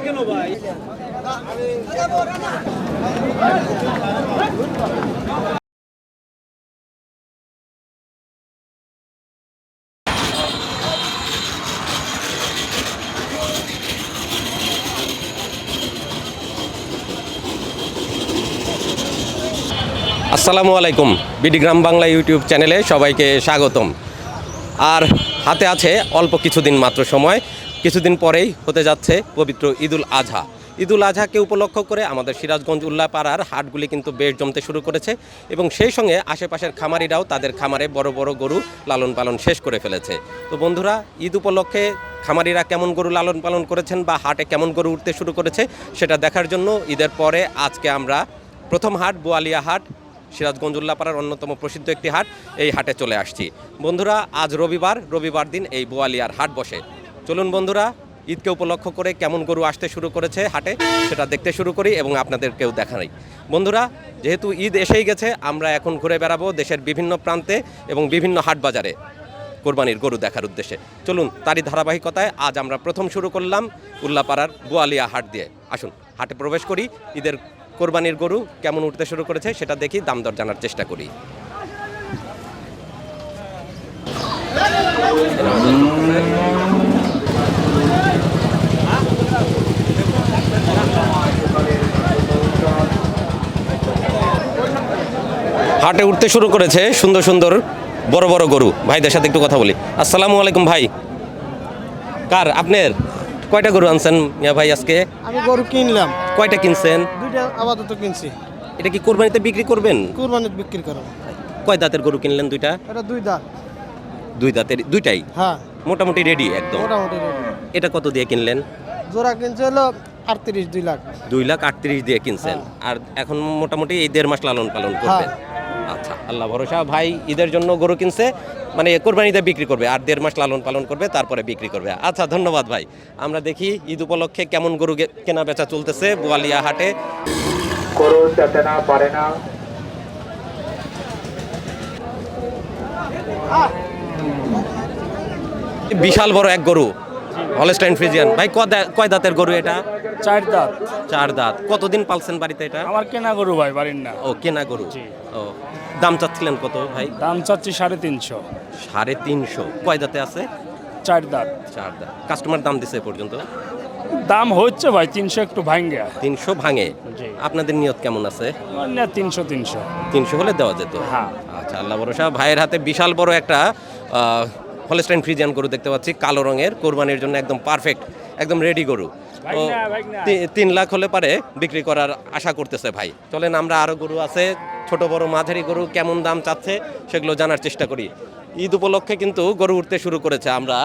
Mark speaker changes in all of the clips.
Speaker 1: কেন ভাই? আসসালামু আলাইকুম, বিডি গ্রাম বাংলা ইউটিউব চ্যানেলে সবাইকে স্বাগতম। আর হাতে আছে অল্প কিছুদিন মাত্র সময়, কিছুদিন পরেই হতে যাচ্ছে পবিত্র ঈদুল আজহা। ঈদুল আজহাকে উপলক্ষ করে আমাদের সিরাজগঞ্জ উল্লাপাড়ার হাটগুলি কিন্তু বেশ জমতে শুরু করেছে এবং সেই সঙ্গে আশেপাশের খামারিরাও তাদের খামারে বড় বড় গরু লালন পালন শেষ করে ফেলেছে। তো বন্ধুরা, ঈদ উপলক্ষে খামারিরা কেমন গরু লালন পালন করেছেন বা হাটে কেমন গরু উঠতে শুরু করেছে সেটা দেখার জন্য ঈদের পরে আজকে আমরা প্রথম হাট বোয়ালিয়া হাট, সিরাজগঞ্জ উল্লাপাড়ার অন্যতম প্রসিদ্ধ একটি হাট, এই হাটে চলে আসছি। বন্ধুরা, আজ রবিবার দিন এই বোয়ালিয়ার হাট বসে। চলুন বন্ধুরা, ঈদকে উপলক্ষ করে কেমন গরু আসতে শুরু করেছে হাটে সেটা দেখতে শুরু করি এবং আপনাদেরকেও দেখাই। বন্ধুরা, যেহেতু ঈদ এসেই গেছে, আমরা এখন ঘুরে বেড়াবো দেশের বিভিন্ন প্রান্তে এবং বিভিন্ন হাট বাজারে কোরবানির গরু দেখার উদ্দেশ্যে। চলুন, তারই ধারাবাহিকতায় আজ আমরা প্রথম শুরু করলাম উল্লাপাড়ার বোয়ালিয়া হাট দিয়ে। আসুন হাটে প্রবেশ করি, ঈদের কোরবানির গরু কেমন উঠতে শুরু করেছে সেটা দেখি, দাম দর জানার চেষ্টা করি। হাটে উঠতে শুরু করেছে সুন্দর সুন্দর বড় বড় গরু। ভাইদের সাথে একটু কথা বলি। আসসালামু আলাইকুম ভাই। কার আপনার? কয়টা গরু আনছেন মিয়া ভাই আজকে?
Speaker 2: আমি গরু কিনলাম।
Speaker 1: কয়টা কিনছেন?
Speaker 2: দুইটা আপাতত কিনছি।
Speaker 1: এটা কি কোরবানিতে বিক্রি করবেন?
Speaker 2: কুরবানিতে বিক্রি করব।
Speaker 1: কয় দাঁতের গরু কিনলেন? দুইটা?
Speaker 2: এটা দুই দাঁত।
Speaker 1: দুই দাঁতের দুইটাই?
Speaker 2: হ্যাঁ,
Speaker 1: মোটামুটি রেডি একদম?
Speaker 2: মোটামুটি রেডি।
Speaker 1: এটা কত দিয়ে কিনলেন?
Speaker 2: জোড়া কিনছে হলো 38, 2 লাখ।
Speaker 1: 2,38,000 দিয়ে কিনছেন। আর এখন মোটামুটি এই 1.5 মাস লালন পালন করবেন? আচ্ছা, আল্লাহ ভরসা। ভাই ঈদের জন্য গরু কিনছে, মানে কোরবানিতে বিক্রি করবে আর 1.5 মাস লালন পালন করবে, তারপরে বিক্রি করবে। আচ্ছা, ধন্যবাদ ভাই। আমরা দেখি ঈদ উপলক্ষে কেমন গরু কেনা বেচা চলতেছে বোয়ালিয়া হাটে।
Speaker 3: গরু যেতে না পারে না।
Speaker 1: বিশাল বড় এক গরু, হলস্টাইন ফ্রিজিয়ান। ভাই কয় দাঁতের গরু এটা?
Speaker 4: 4 দাঁত।
Speaker 1: 4 দাঁত। কতদিন পালছেন বাড়িতে এটা?
Speaker 4: আমার কেনা গরু ভাই, বাড়ির না।
Speaker 1: ও, কেনা গরু।
Speaker 4: জি।
Speaker 1: ও, দাম চাচ্ছিলেন কত ভাই?
Speaker 4: দাম চাচ্ছি 350।
Speaker 1: 350? কয় দাঁতে আছে?
Speaker 4: 4 দাঁত।
Speaker 1: 4 দাঁত। কাস্টমার দাম দিছে পর্যন্ত?
Speaker 4: দাম হচ্ছে ভাই 300 একটু ভাঙ্গে।
Speaker 1: 300 ভাঙে?
Speaker 4: জি।
Speaker 1: আপনাদের নিয়ত কেমন আছে?
Speaker 4: না 300।
Speaker 1: 300 হলে দেওয়া যেত?
Speaker 4: হ্যাঁ।
Speaker 1: আচ্ছা, আল্লাহ ভরসা। ভাইয়ের হাতে বিশাল বড় একটা হলস্টাইন ফ্রিজিয়ান গরু দেখতে পাচ্ছি, কালো রঙের, কোরবানির জন্য একদম পারফেক্ট, একদম রেডি গরু। তো 3 লাখ হলে পারে বিক্রি করার আশা করতেছে ভাই। চলেন, আমরা আরও গরু আছে, ছোট বড় মাঝারি গরু কেমন দাম চাচ্ছে সেগুলো জানার চেষ্টা করি। ঈদ উপলক্ষে কিন্তু গরু উঠতে শুরু করেছে, আমরা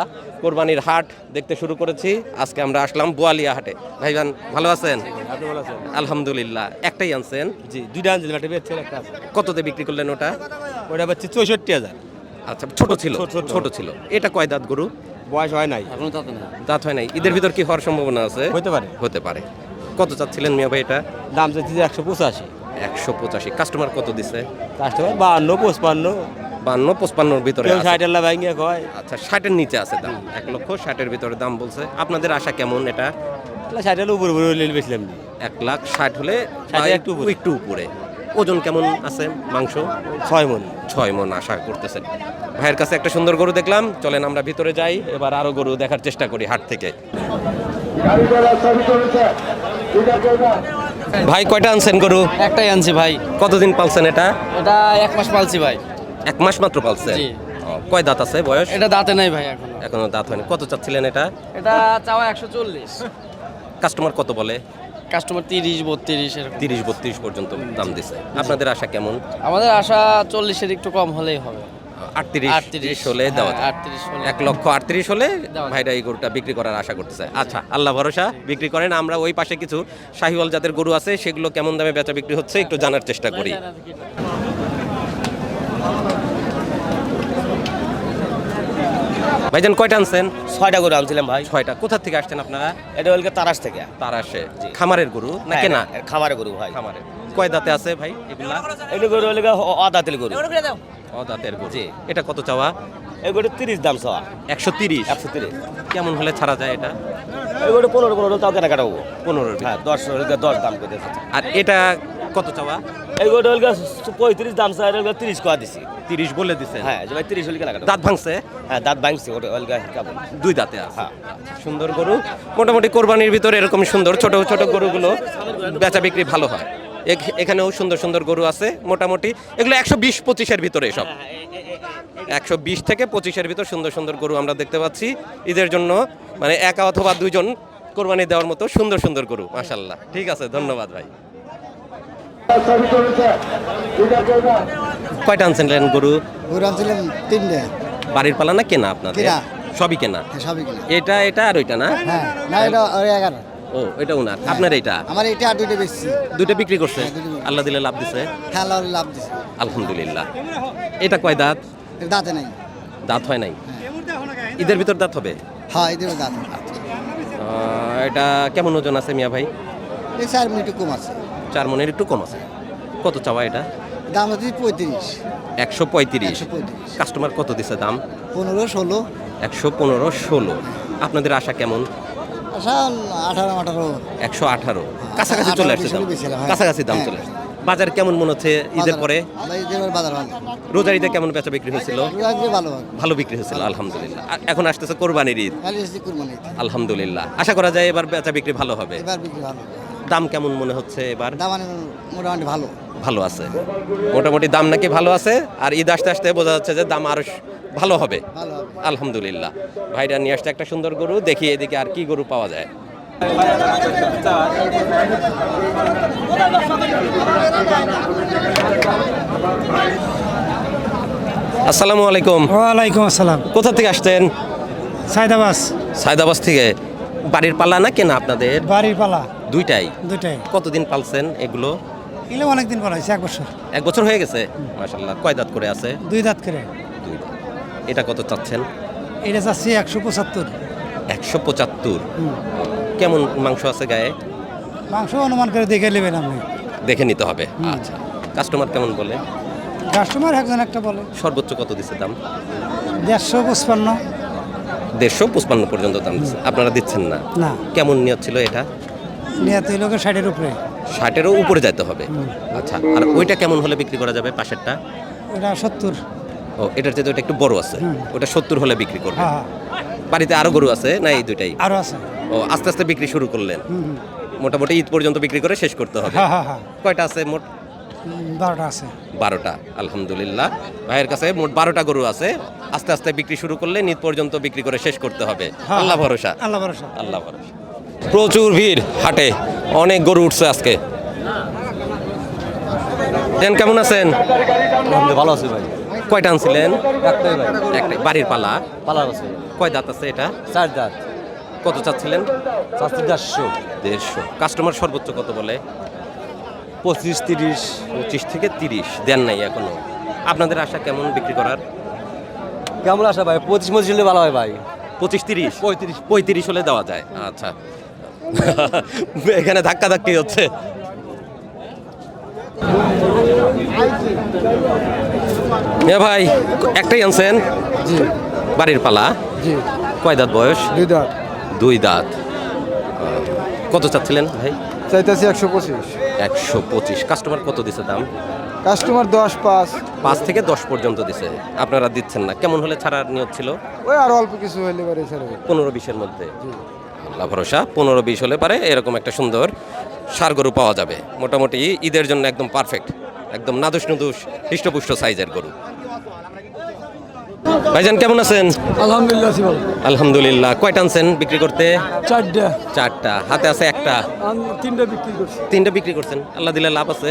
Speaker 1: কোরবানির হাট দেখতে শুরু করেছি। আজকে আমরা আসলাম বোয়ালিয়া হাটে। ভাইজান ভালো আছেন? আলহামদুলিল্লাহ। একটাই আনছেন?
Speaker 5: জি, দুইটা আনছি, একটা বেচছেন, একটা আছে।
Speaker 1: কততে বিক্রি করলেন ওটা?
Speaker 5: ওটা পাচ্ছি 64,000।
Speaker 1: আচ্ছা, ছোট ছিল? ছোট ছিল। এটা কয় দাঁত গরু?
Speaker 5: বয়স হয় নাই,
Speaker 1: দাঁত হয় নাই। ঈদের ভিতর কি হওয়ার সম্ভাবনা আছে?
Speaker 5: হতে পারে।
Speaker 1: কত চাচ্ছিলেন মিয়া ভাই এটা?
Speaker 5: দাম চাচ্ছি 185।
Speaker 1: 185। কাস্টমার কত দিছে?
Speaker 5: কাস্টমার 52, 55।
Speaker 1: 52, 55 ভিতরে আছে।
Speaker 5: 60 ভাঙিয়ে কয়।
Speaker 1: আচ্ছা, 60-এর নিচে আছে দাম। 1,60,000 ভিতরে দাম বলছে। আপনাদের আশা কেমন এটা?
Speaker 5: 60 উপরে উপরে বেচলাম।
Speaker 1: 1,60,000 হলে
Speaker 5: 60
Speaker 1: একটু উপরে। ওজন কেমন আছে মাংস?
Speaker 5: 6 মণ।
Speaker 1: 6 মণ আশা করতেছেন। ভাইয়ের কাছে একটা সুন্দর গরু দেখলাম, চলেন আমরা ভিতরে যাই, এবার আরো গরু দেখার চেষ্টা করি হাট থেকে। ভাই কয়টা আনছেন গরু?
Speaker 6: একটাই আনছি ভাই।
Speaker 1: কতদিন পালছেন এটা?
Speaker 6: এটা 1 মাস পালছি ভাই।
Speaker 1: 1 মাস মাত্র পালছেন?
Speaker 6: জি।
Speaker 1: কয় দাঁত আছে বয়স?
Speaker 6: এটা দাঁতে নাই ভাই
Speaker 1: এখনো দাঁত হয়নি। কত চাচ্ছিলেন এটা?
Speaker 6: এটা চাওয়া 140।
Speaker 1: কাস্টমার কত বলে?
Speaker 6: কাস্টমার 30, 32 এরকম।
Speaker 1: 30-32 পর্যন্ত দাম দিছে। আপনাদের আশা কেমন?
Speaker 6: আমাদের আশা 40-এর একটু কম হলেই হবে।
Speaker 1: 38 হলে দেওয়া যায়।
Speaker 6: 38 হলে।
Speaker 1: 1,38,000 হলে
Speaker 6: দেওয়া যায়।
Speaker 1: ভাইরা এই গরুটা বিক্রি করার আশা করতেছে। আচ্ছা, আল্লাহ ভরসা, বিক্রি করেন। আমরা ওই পাশে কিছু শাহিওয়াল জাতের গরু আছে, সেগুলো কেমন দামে বেচা বিক্রি হচ্ছে একটু জানার চেষ্টা করি। ভাইজান কয়টা আনছেন?
Speaker 5: 6টা গরু আনছিলাম ভাই।
Speaker 1: 6টা। কোথা থেকে আসছেন আপনারা?
Speaker 5: এটা হলকে তারাস থেকে।
Speaker 1: তারাশে। খামারের গরু না কেনা?
Speaker 5: খামারে গরু ভাই।
Speaker 1: খামারে। কয় দাঁতে আছে ভাই এগুলা?
Speaker 5: এটা গরু হলে অদাতেল গরু।
Speaker 1: ও দাঁতের গরু। এটা কত চাওয়া?
Speaker 5: এই গরু 30 দাম চাওয়া।
Speaker 1: 130।
Speaker 5: 130।
Speaker 1: কেমন হলে ছাড়া যায় এটা?
Speaker 5: এই গরু 15 তাও কেনা কাটাবো।
Speaker 1: 15।
Speaker 5: হ্যাঁ 10 হলে 10 দাম করে দিয়েছে।
Speaker 1: আর এটা কত চাওয়া?
Speaker 5: এই গরু হলে 35 দাম চাওয়া, এটা 30 কোয়া দিছি।
Speaker 1: 30 বলে দিছে।
Speaker 5: হ্যাঁ যে ভাই 30 হলে কেনা কাটাবো।
Speaker 1: দাঁত ভাঙছে?
Speaker 5: হ্যাঁ দাঁত ভাঙছে, ওটা হলে কেমন?
Speaker 1: 2 দাঁতে আছে।
Speaker 5: হ্যাঁ।
Speaker 1: সুন্দর গরু। মোটামুটি কোরবানির ভিতরে এরকম সুন্দর ছোট ছোট গরুগুলো বেচা বিক্রি ভালো হয়। এখানেও সুন্দর সুন্দর গরু আছে মোটামুটি। এগুলো 120-25 ভিতরে সব। 120 থেকে 25 ভিতর সুন্দর সুন্দর গরু আমরা দেখতে পাচ্ছি। ঈদের জন্য মানে একা অথবা দুইজন কোরবানি দেওয়ার মতো সুন্দর সুন্দর গরু, মাশাআল্লাহ। ঠিক আছে, ধন্যবাদ ভাই। কয়টা আনছেন গরু?
Speaker 2: গরু আনছিলাম 3টে।
Speaker 1: বাড়ির পালা না কেনা আপনাদের?
Speaker 2: কেনা।
Speaker 1: সবই কেনা।
Speaker 2: সবই কিনা।
Speaker 1: এটা এটা আর ওইটা না?
Speaker 2: হ্যাঁ, না এটা 11।
Speaker 1: ও এটা উনার। আপনার এটা?
Speaker 2: আমার এটা আর 2টে বেচছি।
Speaker 1: দুইটা বিক্রি করছে?
Speaker 2: হ্যাঁ, দুইটা বিক্রি।
Speaker 1: আল্লাহ দিলে লাভ দিছে।
Speaker 2: হ্যাঁ, আল্লাহ লাভ দিছে।
Speaker 1: আলহামদুলিল্লাহ। এটা কয় দাঁত?
Speaker 2: এর দাঁতে নাই।
Speaker 1: দাঁত হয় নাই? ঈদের ভিতর দাঁত হবে?
Speaker 2: হ্যাঁ, এদের দাঁত।
Speaker 1: এটা কেমন ওজন আছে মিয়া ভাই?
Speaker 2: এই 4 মিনিট কম আছে।
Speaker 1: 4 মনের একটু কম আছে। কত চাওয়া এটা?
Speaker 2: দাম হচ্ছে 35।
Speaker 1: 135।
Speaker 2: 135।
Speaker 1: কাস্টমার কত দিছে দাম?
Speaker 2: 15, 16।
Speaker 1: 115, 16। আপনাদের আশা কেমন?
Speaker 2: আচ্ছা, 18।
Speaker 1: 118। কাছাকাছি চলে আসছে দাম।
Speaker 2: 18 বেশিলাম, হ্যাঁ।
Speaker 1: কাছাকাছি দাম
Speaker 2: হ্যাঁ।
Speaker 1: চলে আসছে। বাজার কেমন মনে হচ্ছে ঈদের পরে?
Speaker 2: বাজার ভালো।
Speaker 1: রোজার ঈদে কেমন বেচা বিক্রি হয়েছিল?
Speaker 2: রোজার ভালো।
Speaker 1: ভালো বিক্রি হয়েছিল আলহামদুলিল্লাহ। আর এখন আসতেছে কোরবানির ঈদ।
Speaker 2: কালি এসে কুরবানি।
Speaker 1: আলহামদুলিল্লাহ। আশা করা যায় এবার বেচা বিক্রি ভালো হবে।
Speaker 2: এবার বিক্রি ভালো।
Speaker 1: দাম কেমন মনে হচ্ছে এবার?
Speaker 2: দাম মোটামুটি ভালো।
Speaker 1: ভালো আছে মোটামুটি, দাম নাকি ভালো আছে। আর ঈদ আসতে আসতে বোঝা যাচ্ছে যে দাম আরো ভালো হবে।
Speaker 2: ভালো হবে।
Speaker 1: আলহামদুলিল্লাহ। ভাইরা নিয়ে আসছে একটা সুন্দর গরু। দেখি এদিকে আর কি গরু পাওয়া যায়। আসসালামু আলাইকুম।
Speaker 7: ওয়ালাইকুম আসসালাম।
Speaker 1: কোথা থেকে আসছেন?
Speaker 7: সাইদাবাস।
Speaker 1: সায়দাবাস থেকে। বাড়ির পালা না কেনা আপনাদের?
Speaker 7: বাড়ির পালা
Speaker 1: দুইটাই।
Speaker 7: দুটাই।
Speaker 1: কতদিন পালছেন এগুলো?
Speaker 7: এগুলো অনেকদিন পর হয়েছে, 1 বছর।
Speaker 1: 1 বছর হয়ে গেছে। মাশাআল্লাহ। কয় দাঁত করে আছে?
Speaker 7: 2 দাঁত করে।
Speaker 1: 2 দাঁত। এটা কত চাচ্ছেন?
Speaker 7: এটা চাচ্ছি 175।
Speaker 1: 175। কেমন মাংস আছে গায়ে?
Speaker 7: মাংস অনুমান করে দেখে নেবেন আপনি।
Speaker 1: দেখে নিতে হবে। আচ্ছা। কাস্টমার কেমন বলে?
Speaker 7: কাস্টমার একজন একটা বলে
Speaker 1: সর্বোচ্চ কত দিচ্ছে দাম?
Speaker 7: 155।
Speaker 1: 155 পর্যন্ত দাম দিচ্ছে। আপনারা দিচ্ছেন না?
Speaker 7: না,
Speaker 1: কেমন নিয়ত ছিল এটা?
Speaker 7: নিহত লোকের 60-এর উপরে।
Speaker 1: 60-এরও উপরে যেতে হবে। আচ্ছা। আর ওইটা কেমন হলে বিক্রি করা যাবে পাশেরটা?
Speaker 7: ওটা 70।
Speaker 1: ও এটার চেয়ে ওটা একটু বড় আছে। ওটা 70 হলে বিক্রি করবে।
Speaker 7: হ্যাঁ হ্যাঁ,
Speaker 1: বাড়িতে আরো গরু আছে না এই দুইটাই?
Speaker 7: আরও আছে।
Speaker 1: ও আস্তে আস্তে বিক্রি শুরু করলেন। মোটামুটি ঈদ পর্যন্ত বিক্রি করে শেষ করতে হবে।
Speaker 7: হ্যাঁ হ্যাঁ হ্যাঁ,
Speaker 1: কয়টা আছে মোট?
Speaker 7: 12টা আছে।
Speaker 1: 12টা। আলহামদুলিল্লাহ। ভাইয়ের কাছে মোট 12টা গরু আছে। আস্তে আস্তে বিক্রি শুরু করলে ঈদ পর্যন্ত বিক্রি করে শেষ করতে হবে।
Speaker 7: হ্যাঁ,
Speaker 1: আল্লাহ ভরসা।
Speaker 7: আল্লাহ ভরসা।
Speaker 1: আল্লাহ ভরসা। প্রচুর ভিড় হাটে, অনেক গরু উঠছে আজকে। কেমন আছেন?
Speaker 5: ভালো আছে ভাই।
Speaker 1: কয়টা আনছিলেন?
Speaker 5: একটাই ভাই।
Speaker 1: একটাই। বাড়ির পালা?
Speaker 5: পালার আছে।
Speaker 1: কয় দাঁত আছে এটা?
Speaker 5: 4 দাঁত।
Speaker 1: কত চাচ্ছিলেন?
Speaker 5: চাচ্ছি 150।
Speaker 1: 150। কাস্টমার সর্বোচ্চ কত বলে?
Speaker 5: 25, 30।
Speaker 1: 25 থেকে 30 দেন নাই এখনো। আপনাদের আশা কেমন বিক্রি করার?
Speaker 5: কেমন আসা ভাই? 25 হলে ভালো হয় ভাই।
Speaker 1: 25-30? 35 হলে দেওয়া যায়। আচ্ছা। এখানে ধাক্কা ধাক্কি হচ্ছে। এ ভাই একটাই আনছেন?
Speaker 2: জি।
Speaker 1: বাড়ির পালা?
Speaker 2: জি।
Speaker 1: কয় দাঁত বয়স?
Speaker 2: 2 দাঁত।
Speaker 1: 2 দাঁত। কত চাচ্ছিলেন ভাই?
Speaker 2: চাইতেছি 125।
Speaker 1: 125। কাস্টমার কত দিছে দাম?
Speaker 2: কাস্টমার 10, 5।
Speaker 1: 5 থেকে 10 পর্যন্ত দিছে। আপনারা দিচ্ছেন না। কেমন হলে ছাড়ার নিয়ত ছিল?
Speaker 2: ওই আর অল্প কিছু হইলে পারে ছেড়ে।
Speaker 1: 15-20-এর মধ্যে। আল্লাহ ভরসা। 15-20 হলে পারে এরকম একটা সুন্দর ষাঁড় গরু পাওয়া যাবে। মোটামুটি ঈদের জন্য একদম পারফেক্ট, একদম নাদুস নুদুস হৃষ্টপুষ্ট সাইজের গরু। ভাইজান কেমন আছেন?
Speaker 7: আলহামদুলিল্লাহ ভালো।
Speaker 1: আলহামদুলিল্লাহ। কয়টা আনছেন বিক্রি করতে?
Speaker 7: 4টা।
Speaker 1: 4টা। হাতে আছে একটা?
Speaker 7: 3টা বিক্রি করছি।
Speaker 1: 3টা বিক্রি করছেন। আল্লাহ দিলে লাভ আছে?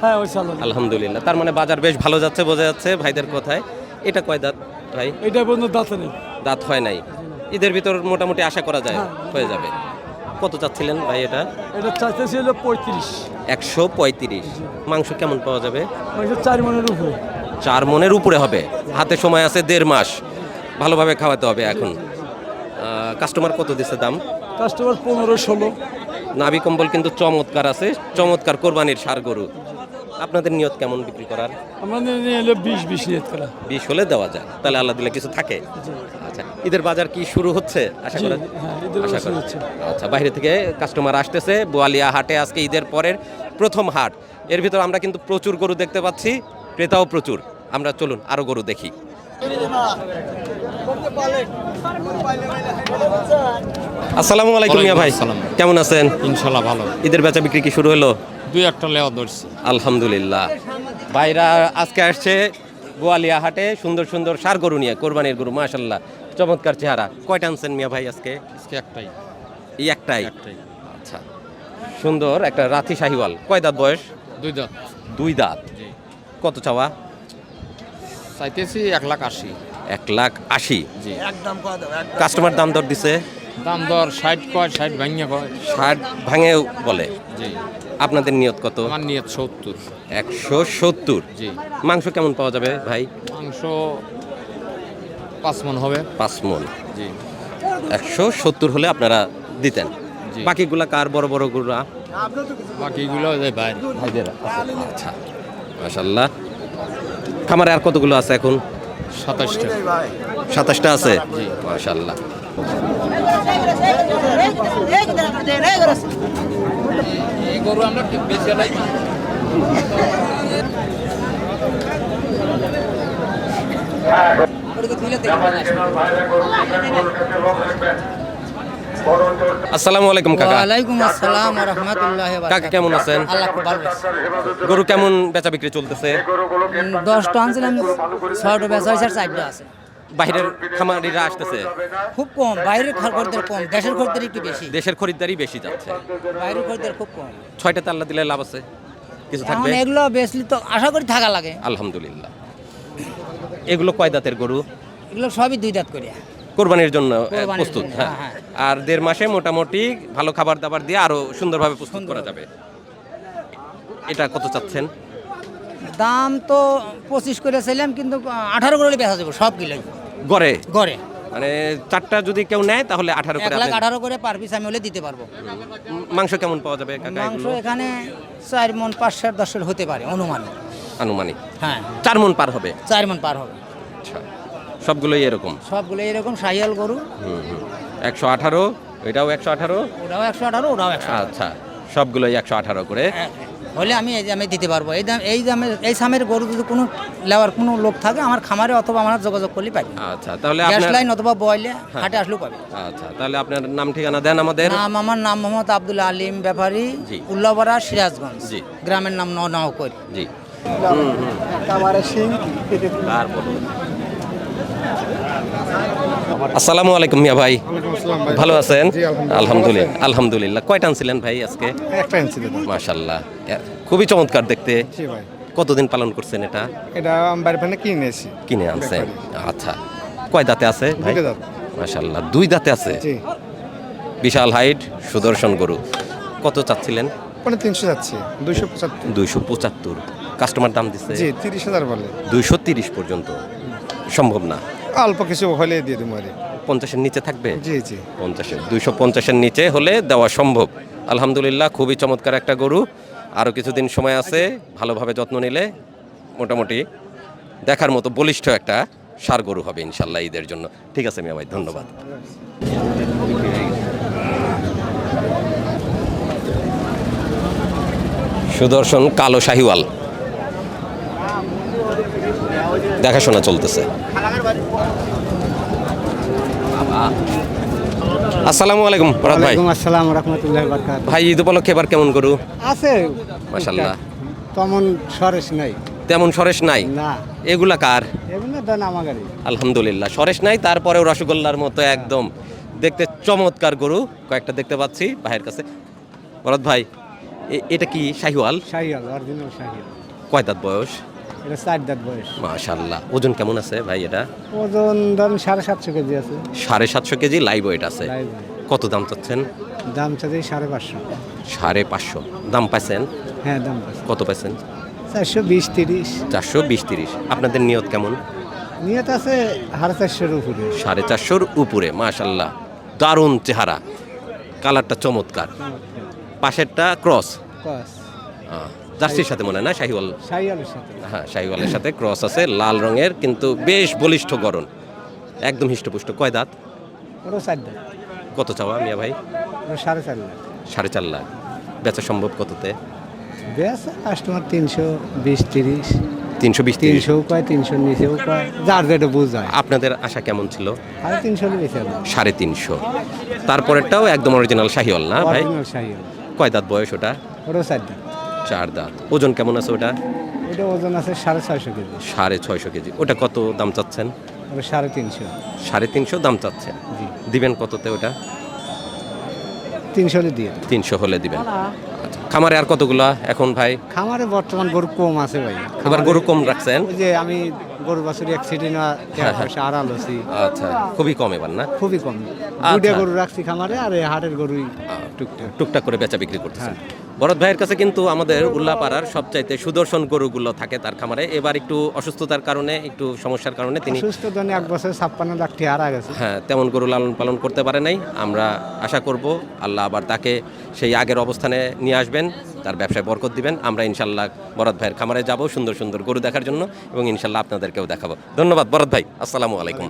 Speaker 7: হ্যাঁ, ওই চালু।
Speaker 1: আলহামদুলিল্লাহ। তার মানে বাজার বেশ ভালো যাচ্ছে বোঝা যাচ্ছে ভাইদের কথায়। এটা কয় দাঁত ভাই?
Speaker 7: এটা বন্ধু দাঁতে নেই।
Speaker 1: দাঁত হয় নাই। ঈদের ভিতর মোটামুটি আশা করা যায় হয়ে যাবে। কত চাচ্ছিলেন ভাই এটা?
Speaker 7: এটা চাইতেছি হলো 35।
Speaker 1: 135। মাংস কেমন পাওয়া যাবে?
Speaker 7: 4 মনের উপরে।
Speaker 1: 4 মনের উপরে হবে। হাতে সময় আছে 1.5 মাস। ভালোভাবে খাওয়াতে হবে এখন। কাস্টমার কত দিচ্ছে দাম?
Speaker 7: কাস্টমার 15, 16।
Speaker 1: নাভি কম্বল কিন্তু চমৎকার আছে, চমৎকার কোরবানির ষাঁড় গরু। আপনাদের নিয়ত কেমন বিক্রি করার?
Speaker 7: আমাদের নিয়ে এলো 20 নিয়ত করা।
Speaker 1: 20 হলে দেওয়া যায়, তাহলে আল্লাহ দিলে কিছু থাকে। আচ্ছা, ঈদের বাজার কি শুরু হচ্ছে আশা করা?
Speaker 7: হ্যাঁ, ঈদের
Speaker 1: আশা
Speaker 7: বাজার শুরু
Speaker 1: করা।
Speaker 7: হচ্ছে।
Speaker 1: আচ্ছা, বাইরে থেকে কাস্টমার আসতেছে বোয়ালিয়া হাটে, আজকে ঈদের পরের প্রথম হাট। এর ভিতর আমরা কিন্তু প্রচুর গরু দেখতে পাচ্ছি, ক্রেতাও প্রচুর। আমরা চলুন আরো গরু দেখি। আসসালামু আলাইকুম মিয়া ভাই, কেমন আছেন?
Speaker 8: ইনশাল্লাহ ভালো।
Speaker 1: ঈদের বেচা বিক্রি কি শুরু হলো?
Speaker 8: দুই একটা লেওয়া ধরছি।
Speaker 1: আলহামদুলিল্লাহ। ভাইরা আজকে আসছে গোয়ালিয়া হাটে সুন্দর সুন্দর ষাঁড় গরু নিয়ে, কোরবানির গরু, মাশাল্লাহ চমৎকার চেহারা। কয়টা আনছেন মিয়া ভাই আজকে?
Speaker 8: আজকে একটাই।
Speaker 1: এই একটাই? আচ্ছা, সুন্দর একটা রাথি শাহিওয়াল। কয় দাঁত বয়স?
Speaker 8: 2 দাঁত।
Speaker 1: 2 দাঁত। কত চাওয়া?
Speaker 8: চাইতেছি 1,80,000।
Speaker 1: 1,80,000।
Speaker 8: জি।
Speaker 1: কাস্টমার দাম দর দিছে?
Speaker 8: দাম দর 60 কয়, 60 ভাঙিয়া কয়।
Speaker 1: 60 ভাঙেও বলে।
Speaker 8: জি।
Speaker 1: আপনাদের নিয়ত কত?
Speaker 8: আমার নিয়ত 70।
Speaker 1: 170।
Speaker 8: জি।
Speaker 1: মাংস কেমন পাওয়া যাবে ভাই?
Speaker 8: মাংস 5 মণ হবে।
Speaker 1: 5 মণ।
Speaker 8: জি।
Speaker 1: 170 হলে আপনারা দিতেন।
Speaker 8: জি।
Speaker 1: বাকিগুলা কার? বড় বড় গরুরা?
Speaker 8: বাকিগুলো যায় বাইরে।
Speaker 1: ভাইদের। আচ্ছা, মাশাল্লাহ। খামারে আর কতগুলো আছে এখন?
Speaker 8: 27টা।
Speaker 1: 27টা আছে। মাশাল্লাহ।
Speaker 8: এই গরু আমরা বেশি লাই।
Speaker 1: আসসালামু আলাইকুম কাকা।
Speaker 9: ওয়ালাইকুম আসসালাম ওয়া রাহমাতুল্লাহি ওয়া
Speaker 1: কাকা কেমন আছেন?
Speaker 9: আল্লাহ খুব ভালো আছে।
Speaker 1: গরু কেমন বেচা বিক্রি চলতেছে?
Speaker 9: 10টা আনছিলাম, 6টা বেচা হয়েছে আর 4টা আছে।
Speaker 1: বাইরের খামারিরা আসতেছে?
Speaker 9: খুব কম, বাইরের খরিদ্দার কম, দেশের খরিদ্দার একটু বেশি।
Speaker 1: দেশের খরিদ্দারই বেশি যাচ্ছে।
Speaker 9: বাইরের খরিদ্দার খুব কম।
Speaker 1: 6টা তাল্লা দিলে লাভ আছে? কিছু
Speaker 9: এখন
Speaker 1: থাকবে?
Speaker 9: এগুলো বেচলি তো আশা করি থাকা লাগে।
Speaker 1: আলহামদুলিল্লাহ। এগুলো কয় দাঁতের গরু?
Speaker 9: এগুলো সবই 2 দাঁত করে।
Speaker 1: কোরবানির জন্য
Speaker 9: কোরবানির
Speaker 1: প্রস্তুত।
Speaker 9: জন্য,
Speaker 1: হ্যাঁ।
Speaker 9: হ্যাঁ।
Speaker 1: আর 1.5 মাসে মোটামুটি ভালো খাবার দাবার দিয়ে আরো সুন্দরভাবে প্রস্তুত করা যাবে। এটা কত চাচ্ছেন?
Speaker 9: দাম তো 25 করে ছিলাম, কিন্তু 18 করে বেচা যাবে সব কিলো
Speaker 1: গড়ে?
Speaker 9: গড়ে।
Speaker 1: মানে 4টা যদি কেউ নেয় তাহলে 18 করে।
Speaker 9: 1,18,000 করে পার পিস আমি হলে দিতে পারবো।
Speaker 1: মাংস কেমন পাওয়া যাবে কাকা
Speaker 9: মাংস
Speaker 1: এগুলো?
Speaker 9: এখানে 4 মণ 5-10 হতে পারে অনুমান।
Speaker 1: আনুমানিক
Speaker 9: হ্যাঁ,
Speaker 1: 4 মণ পার হবে।
Speaker 9: 4 মণ পার হবে।
Speaker 1: আচ্ছা, সবগুলোই এরকম?
Speaker 9: সবগুলো এরকম শাহিয়াল গরু।
Speaker 1: 118, এটাও 118।
Speaker 9: ওরাও 118, ওরাও 118।
Speaker 1: আচ্ছা, সবগুলোই 118 করে।
Speaker 9: হলে আমি এই দামে দিতে পারবো। এই দামে এই সামের গরু যদি কোনো লেওয়ার কোনো লোক থাকে আমার খামারে অথবা আমার যোগাযোগ করলে পাবে।
Speaker 1: আচ্ছা, তাহলে
Speaker 9: গ্যাস
Speaker 1: আপনার
Speaker 9: লাইন অথবা বয়লে হাটে আসলেও পাবে।
Speaker 1: আচ্ছা, তাহলে আপনার নাম ঠিকানা দেন আমাদের।
Speaker 9: আমার নাম মোহাম্মদ আব্দুল আলিম ব্যাপারী,
Speaker 1: জি।
Speaker 9: উল্লাপাড়া, সিরাজগঞ্জ।
Speaker 1: জি।
Speaker 9: গ্রামের নাম নওকর।
Speaker 1: জি। আসসালামু আলাইকুম মিয়া ভাই, ভালো আছেন? আলহামদুলিল্লাহ। আলহামদুলিল্লাহ। কয়টা আনছিলেন ভাই আজকে?
Speaker 2: একটা ইঞ্চি দিলাম।
Speaker 1: মাশাআল্লাহ, খুবই চমৎকার দেখতে।
Speaker 2: জি ভাই,
Speaker 1: কতদিন পালন করছেন এটা?
Speaker 2: এটা আমি বাড়ি ফানে কিনে এসেছি।
Speaker 1: কিনে আনছেন? আচ্ছা, কয় দাঁতে আছে ভাই?
Speaker 2: 2 দাঁত।
Speaker 1: মাশাআল্লাহ, 2 দাঁতে আছে।
Speaker 2: জি।
Speaker 1: বিশাল হাইট, সুদর্শন গরু। কত চাচ্ছিলেন?
Speaker 2: 300 যাচ্ছে, 275।
Speaker 1: 275। কাস্টমার দাম দিচ্ছে?
Speaker 2: জি, 30,000 বলে।
Speaker 1: 230 পর্যন্ত সম্ভব না?
Speaker 2: অল্প কিছু হলে দিয়ে দেবো আরে।
Speaker 1: 50-এর নিচে থাকবে?
Speaker 2: জি জি।
Speaker 1: 250-এর নিচে হলে দেওয়া সম্ভব। আলহামদুলিল্লাহ, খুবই চমৎকার একটা গরু। আরও কিছুদিন সময় আছে, ভালোভাবে যত্ন নিলে মোটামুটি দেখার মতো বলিষ্ঠ একটা ষাঁড় গরু হবে ইনশাল্লাহ ঈদের জন্য। ঠিক আছে মিয়া ভাই, ধন্যবাদ। সুদর্শন কালো শাহিওয়াল দেখাশোনা চলতেছে। আসসালামু আলাইকুম ফরহাদ ভাই।
Speaker 2: আসসালাম রাহমাতুল্লাহি ওয়া বারাকাতুহু।
Speaker 1: ভাই, ঈদ উপলক্ষে এবার কেমন গরু?
Speaker 2: আছে
Speaker 1: মাশাআল্লাহ।
Speaker 2: তেমন সরেশ নাই।
Speaker 1: তেমন সরেশ নাই?
Speaker 2: না,
Speaker 1: এগুলা কার?
Speaker 2: এগুলো দান আমাগারি।
Speaker 1: আলহামদুলিল্লাহ, সরেশ নাই, তারপরেও রসগোল্লার মতো একদম দেখতে চমৎকার গরু কয়েকটা দেখতে পাচ্ছি ভাইয়ের কাছে। ফরহাদ ভাই, এটা কি শাহিওয়াল?
Speaker 2: শাহিয়াল, অরিজিনাল শাহিয়াল।
Speaker 1: কয় দাঁত বয়স?
Speaker 2: এটা 4 দাঁত বয়স।
Speaker 1: মাশাআল্লাহ। ওজন কেমন আছে ভাই এটা?
Speaker 2: ওজন ধরুন 750 কেজি আছে।
Speaker 1: 750 কেজি লাইভ ওয়েট আছে।
Speaker 2: লাইভ।
Speaker 1: কত দাম চাচ্ছেন?
Speaker 2: দাম চাই 550।
Speaker 1: 550 দাম পাইছেন?
Speaker 2: হ্যাঁ, দাম পাচ্ছি।
Speaker 1: কত পাইছেন?
Speaker 2: 420-30।
Speaker 1: 420-30। আপনাদের নিয়ত কেমন?
Speaker 2: নিয়ত আছে 450-এর উপরে।
Speaker 1: 450-র উপরে। মাশাআল্লাহ, দারুণ চেহারা, কালারটা চমৎকার। পাশেরটা ক্রস,
Speaker 2: কস
Speaker 1: জার্সির সাথে মনে হয় না, শাহিওয়াল।
Speaker 2: সাইয়ালের সাথে
Speaker 1: হ্যাঁ, শাহিওয়ালের সাথে ক্রস আছে, লাল রঙের, কিন্তু বেশ বলিষ্ঠ গড়ন, একদম হিষ্টপুষ্ট। কয় দাঁত?
Speaker 2: ওরও 4 দাঁত,
Speaker 1: কত চাওয়া মিয়া ভাই?
Speaker 2: ওরও 4.5 লাখ।
Speaker 1: 4.5 লাখ। বেচা সম্ভব কততে?
Speaker 2: বেশ কাস্টমার 320 30,
Speaker 1: 320
Speaker 2: 300 কয়, 300 নিচেও কয়, যার যেটা বুঝায়।
Speaker 1: আপনাদের আশা কেমন ছিল?
Speaker 2: 350 বেশি হলো।
Speaker 1: 350। তারপরেরটাও একদম অরিজিনাল শাহিওয়াল না ভাই?
Speaker 2: অরিজিনাল সাইয়াল,
Speaker 1: কয় দাঁত বয়স ওটা?
Speaker 2: ওরও 4 দাঁত।
Speaker 1: 4 দাঁত। ওজন কেমন আছে ওটা?
Speaker 2: ওটা ওজন আছে 650 কেজি,
Speaker 1: 650 কেজি। ওটা কত দাম চাচ্ছেন?
Speaker 2: ওটা 350।
Speaker 1: 350 দাম চাচ্ছেন।
Speaker 2: জি,
Speaker 1: দিবেন কততে ওটা?
Speaker 2: 300 হলে দিয়ে দেব।
Speaker 1: 300 হলে দিবেন। আচ্ছা, খামারে আর কতগুলা এখন ভাই?
Speaker 2: খামারে বর্তমান গরু কম আছে ভাই।
Speaker 1: এবার গরু কম রাখছেন?
Speaker 2: ওই যে আমি গরু বাছুরি অ্যাক্সিডেন্ট আড়াল হচ্ছি,
Speaker 1: আচ্ছা, খুবই কম এবার না?
Speaker 2: খুবই কম। দুইটা গরু রাখছি খামারে, আর এই হাটের গরুই টুকটাক।
Speaker 1: টুকটাক করে বেচা বিক্রি করতেছেন। ভরত ভাইয়ের কাছে কিন্তু আমাদের উল্লাপাড়ার সবচাইতে সুদর্শন গরুগুলো থাকে তার খামারে। এবার একটু অসুস্থতার কারণে, একটু সমস্যার কারণে তিনি
Speaker 2: সুস্থ জন্য 1 বছর 56 লাখ টাকা হারা গেছে।
Speaker 1: হ্যাঁ, তেমন গরু লালন পালন করতে পারে নাই। আমরা আশা করব আল্লাহ আবার তাকে সেই আগের অবস্থানে নিয়ে আসবেন, তার ব্যবসায় বরকত দিবেন। আমরা ইনশাল্লাহ ভরত ভাইয়ের খামারে যাব সুন্দর সুন্দর গরু দেখার জন্য, এবং ইনশাল্লাহ আপনাদেরকেও দেখাবো। ধন্যবাদ ভরত ভাই, আসসালামু আলাইকুম।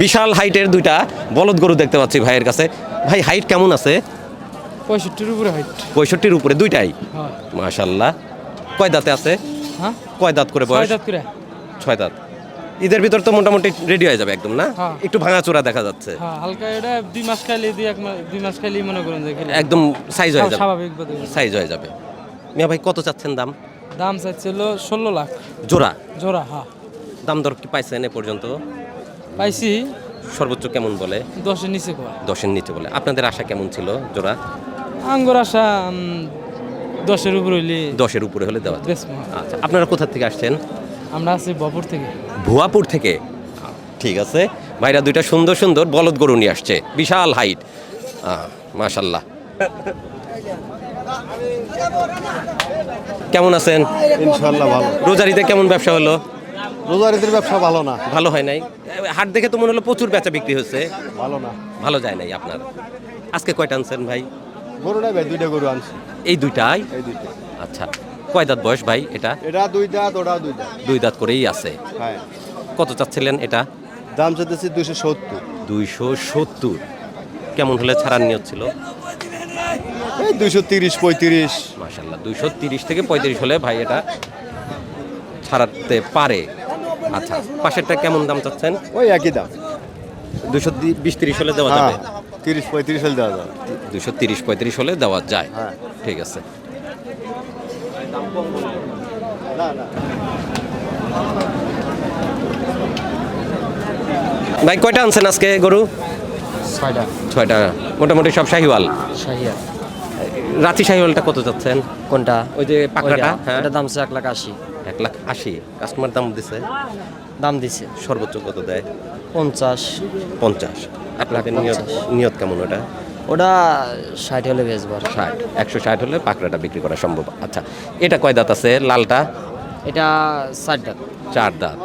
Speaker 1: বিশাল হাইটের দুইটা বলদ গরু দেখতে পাচ্ছি ভাইয়ের কাছে। ভাই, হাইট কেমন আছে?
Speaker 7: 65-র উপরে হাইট।
Speaker 1: 65-র উপরে দুইটাই?
Speaker 7: হ্যাঁ।
Speaker 1: মাশাআল্লাহ। কয় দাঁতে আছে?
Speaker 7: হ্যাঁ,
Speaker 1: কয় দাঁত করে বয়স?
Speaker 7: 6 দাঁত করে।
Speaker 1: 6 দাঁত। ঈদের ভিতর তো মোটামুটি রেডি হয়ে যাবে একদম না?
Speaker 7: হ্যাঁ।
Speaker 1: একটু ভাঙাচোরা দেখা যাচ্ছে।
Speaker 7: হ্যাঁ, হালকা এটা 2 মাস খাইলে 2 মাস খাইলেই মনে করেন যে খেলে
Speaker 1: একদম সাইজ হয়ে যাবে।
Speaker 7: স্বাভাবিক বোধ
Speaker 1: সাইজ হয়ে যাবে। মিয়া ভাই, কত চাচ্ছেন দাম?
Speaker 7: দাম চাইছিল 16 লাখ
Speaker 1: জোড়া?
Speaker 7: জোড়া। হ্যাঁ,
Speaker 1: দাম দর কি পাইছেন এ পর্যন্ত?
Speaker 7: পাইছি
Speaker 1: সর্বোচ্চ কেমন বলে?
Speaker 7: 10-এর নিচে কয়।
Speaker 1: 10-এর নিচে বলে। আপনাদের আশা কেমন ছিল জোড়া?
Speaker 7: আঙ্গুর আশা 10-এর উপরে হইলে
Speaker 1: 10-এর উপরে হলে দেওয়া যাবে।
Speaker 7: বেশ।
Speaker 1: আচ্ছা, আপনারা কোথা থেকে আসছেন?
Speaker 7: আমরা আছি বপুর থেকে।
Speaker 1: ভুয়াপুর থেকে। ঠিক আছে, ভাইরা দুইটা সুন্দর সুন্দর বলদ গরু নিয়ে আসছে, বিশাল হাইট। মাশাল্লাহ। কেমন আছেন?
Speaker 2: ইনশাআল্লাহ ভালো।
Speaker 1: রোজারিতে কেমন ব্যবসা হলো?
Speaker 2: রোজারিদের ব্যবসা ভালো না।
Speaker 1: ভালো হয় নাই? হাট দেখে তো মনে হলো প্রচুর বেচা বিক্রি হচ্ছে।
Speaker 2: ভালো না,
Speaker 1: ভালো যায় নাই আপনার। আজকে কয়টা আনছেন ভাই?
Speaker 2: গরু নাই ভাই, 2টা গরু আনছি।
Speaker 1: এই দুইটাই?
Speaker 2: এই 2টা।
Speaker 1: আচ্ছা, কয় দাঁত বয়স ভাই এটা?
Speaker 2: এটা 2 দাঁত, ওটা 2 দাঁত।
Speaker 1: 2 দাঁত করেই আছে।
Speaker 2: হ্যাঁ,
Speaker 1: কত চাচ্ছিলেন এটা?
Speaker 2: দাম চাইতেছি 270।
Speaker 1: 270। কেমন হলে ছাড়ার নিয়ত ছিল?
Speaker 2: এই 230 35।
Speaker 1: মাশাল্লাহ, 230 থেকে 35 হলে ভাই এটা ছাড়াতে পারে। আচ্ছা, পাশেরটা কেমন দাম চাচ্ছেন?
Speaker 2: ওই একই দাম।
Speaker 1: 220-30 হলে দেওয়া যাবে?
Speaker 2: 30 35 হলে দেওয়া যাবে।
Speaker 1: 230-35 হলে দেওয়া যায়।
Speaker 2: হ্যাঁ,
Speaker 1: ঠিক আছে। ভাই, কয়টা আনছেন আজকে গরু?
Speaker 8: 6টা।
Speaker 1: 6টা। মোটামুটি সব শাহিওয়াল?
Speaker 6: শাহিয়া।
Speaker 1: রাতি শাহিওয়ালটা কত চাচ্ছেন?
Speaker 6: কোনটা?
Speaker 1: ওই যে পাকড়াটা? হ্যাঁ,
Speaker 6: এটা দাম 1,80,000
Speaker 1: 1,80,000। কাস্টমার দাম দিছে?
Speaker 6: দাম দিছে
Speaker 1: সর্বোচ্চ কত দেয়?
Speaker 6: 50।
Speaker 1: 50। আপনাদের নিয়ত
Speaker 6: 50
Speaker 1: নিয়ত কেমন ওটা?
Speaker 6: ওটা 60 হলে বেচবো।
Speaker 1: 60। 160 হলে পাকড়াটা বিক্রি করা সম্ভব। আচ্ছা, এটা কয় দাঁত আছে লালটা?
Speaker 6: এটা 4 দাঁত।
Speaker 1: 4 দাঁত।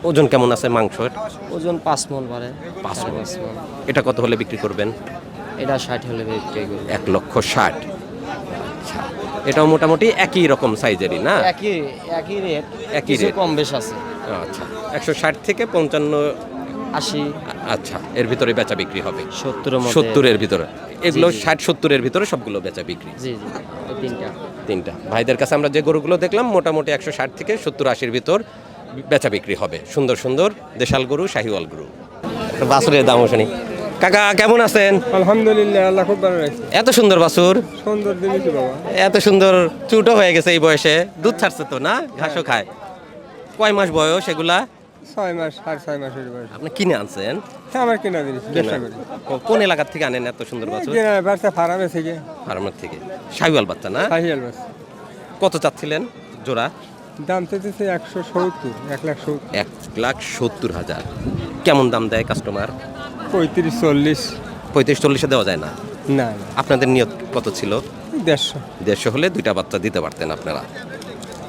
Speaker 1: ওজন কেমন আছে মাংসের?
Speaker 6: ওজন 5 মণ পারে।
Speaker 1: 5 মণ।
Speaker 6: 5 মণ।
Speaker 1: এটা কত হলে বিক্রি করবেন?
Speaker 6: এটা 60 হলে বিক্রি করব।
Speaker 1: 1,60,000। আচ্ছা, এটাও মোটামুটি একই রকম সাইজেরই না?
Speaker 6: একই রেট,
Speaker 1: একই
Speaker 6: কিছু
Speaker 1: রেট।
Speaker 6: কম বেশ আছে।
Speaker 1: আচ্ছা, 160 থেকে 55।
Speaker 6: 80
Speaker 1: আচ্ছা, এর ভিতরে বেচা বিক্রি হবে?
Speaker 6: 70 এর মধ্যে।
Speaker 1: 70-এর ভিতরে? এগুলো
Speaker 6: জি, জি।
Speaker 1: 60-70-এর ভিতরে সবগুলো বেচা বিক্রি?
Speaker 6: জি জি, এই তিনটা।
Speaker 1: 3টা। ভাইদের কাছে আমরা যে গরুগুলো দেখলাম মোটামুটি 160 থেকে 70-80-র ভিতর বেচা বিক্রি হবে। সুন্দর সুন্দর দেশাল গরু, শাহিওয়াল গরু। বাছুরের দামও শুনি। কাকা, কেমন আছেন?
Speaker 7: আলহামদুলিল্লাহ, আল্লাহ খুব ভালো রাখছে।
Speaker 1: এত সুন্দর বাছুর,
Speaker 7: সুন্দর জিনিস বাবা।
Speaker 1: এত সুন্দর চুটও হয়ে গেছে এই বয়সে। দুধ ছাড়ছে তো না? ঘাসও খায়। কয় মাস বয়স এগুলা?
Speaker 7: 6 মাস, 6.5 মাসের বয়স।
Speaker 1: আপনি কিনে আনছেন?
Speaker 7: হ্যাঁ, আমার কেনা জিনিস, ব্যবসা করি।
Speaker 1: কোন এলাকা থেকে আনেন এত সুন্দর বাছুর?
Speaker 7: ব্যবসা ফার্মে থেকে।
Speaker 1: ফার্মের থেকে। শাহিওয়াল বাচ্চা না?
Speaker 7: শাহিয়াল বাস।
Speaker 1: কত চাচ্ছিলেন জোড়া?
Speaker 7: দাম চাইতেছে 170, 1,70,000।
Speaker 1: 1,70,000। কেমন দাম দেয় কাস্টমার?
Speaker 7: 35-40।
Speaker 1: 35-40-এ দেওয়া যায় না?
Speaker 7: না,
Speaker 1: আপনাদের নিয়ত কত ছিল?
Speaker 7: 150।
Speaker 1: 150 হলে 2টা বাচ্চা দিতে পারতেন আপনারা।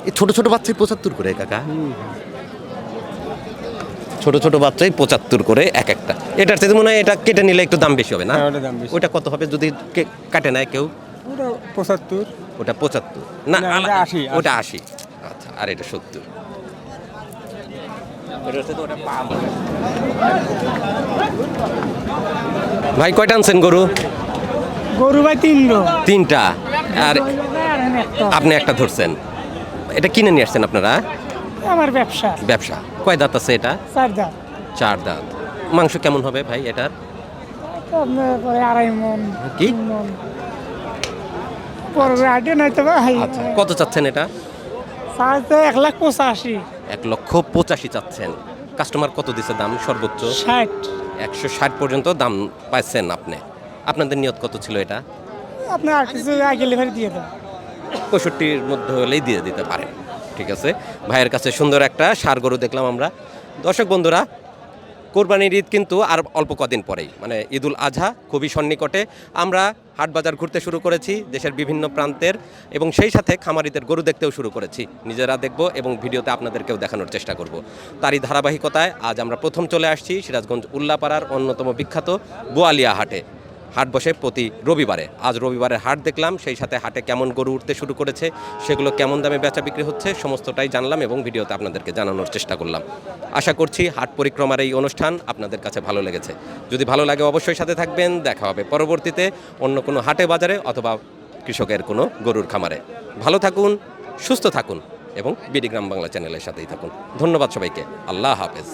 Speaker 1: এই ছোট ছোট বাচ্চাই 75 করে কাকা, ছোট ছোট বাচ্চাই 75 করে এক একটা। এটার থেকে মনে হয় এটা কেটে নিলে একটু দাম বেশি হবে না? ওটা কত হবে যদি কাটে নেয় কেউ?
Speaker 2: ওটা 75।
Speaker 1: ওটা 75 না,
Speaker 2: না, ওটা 80,
Speaker 1: ওটা 80। আচ্ছা, আর এটা 70। ভাই কয়টা আনছেন গরু?
Speaker 2: গরু ভাই
Speaker 1: 3টা। আর আপনি একটা ধরছেন। এটা কিনে নিয়ে আসছেন আপনারা?
Speaker 2: আমার ব্যবসা
Speaker 1: ব্যবসা। কয় দাঁত আছে এটা?
Speaker 2: 4 দাঁত।
Speaker 1: 4 দাঁত। মাংস কেমন হবে ভাই এটার?
Speaker 2: আপনার পরে 2.5 মণ
Speaker 1: কি?
Speaker 2: পরে আইডিয়া নাই তো ভাই।
Speaker 1: আচ্ছা, কত চাচ্ছেন এটা?
Speaker 2: সাইজে 1,85,000।
Speaker 1: 1,85,000 চাচ্ছেন। কাস্টমার কত দিছে দাম সর্বোচ্চ?
Speaker 2: 60।
Speaker 1: 160 পর্যন্ত দাম পাইছেন আপনি। আপনাদের নিয়ত কত ছিল এটা?
Speaker 2: আপনি আর কিছু আগে লেভার দিয়ে দেন।
Speaker 1: 65-র মধ্যে হলেই দিয়ে দিতে পারেন। ঠিক আছে, ভাইয়ের কাছে সুন্দর একটা ষাঁড় গরু দেখলাম আমরা। দর্শক বন্ধুরা, কোরবানির ঈদ কিন্তু আর অল্প কদিন পরেই, মানে ঈদুল আজহা খুবই সন্নিকটে। আমরা হাট বাজার ঘুরতে শুরু করেছি দেশের বিভিন্ন প্রান্তের, এবং সেই সাথে খামারিদের গরু দেখতেও শুরু করেছি। নিজেরা দেখব এবং ভিডিওতে আপনাদেরকেও দেখানোর চেষ্টা করব। তারই ধারাবাহিকতায় আজ আমরা প্রথম চলে আসছি সিরাজগঞ্জ উল্লাপাড়ার অন্যতম বিখ্যাত বোয়ালিয়া হাটে। হাট বসে প্রতি রবিবারে। আজ রবিবারের হাট দেখলাম, সেই সাথে হাটে কেমন গরু উঠতে শুরু করেছে, সেগুলো কেমন দামে বেচা বিক্রি হচ্ছে, সমস্তটাই জানলাম এবং ভিডিওতে আপনাদেরকে জানানোর চেষ্টা করলাম। আশা করছি হাট পরিক্রমার এই অনুষ্ঠান আপনাদের কাছে ভালো লেগেছে। যদি ভালো লাগে অবশ্যই সাথে থাকবেন। দেখা হবে পরবর্তীতে অন্য কোনো হাটে বাজারে অথবা কৃষকের কোনো গরুর খামারে। ভালো থাকুন, সুস্থ থাকুন এবং বিডি গ্রাম বাংলা চ্যানেলের সাথেই থাকুন। ধন্যবাদ সবাইকে। আল্লাহ হাফেজ।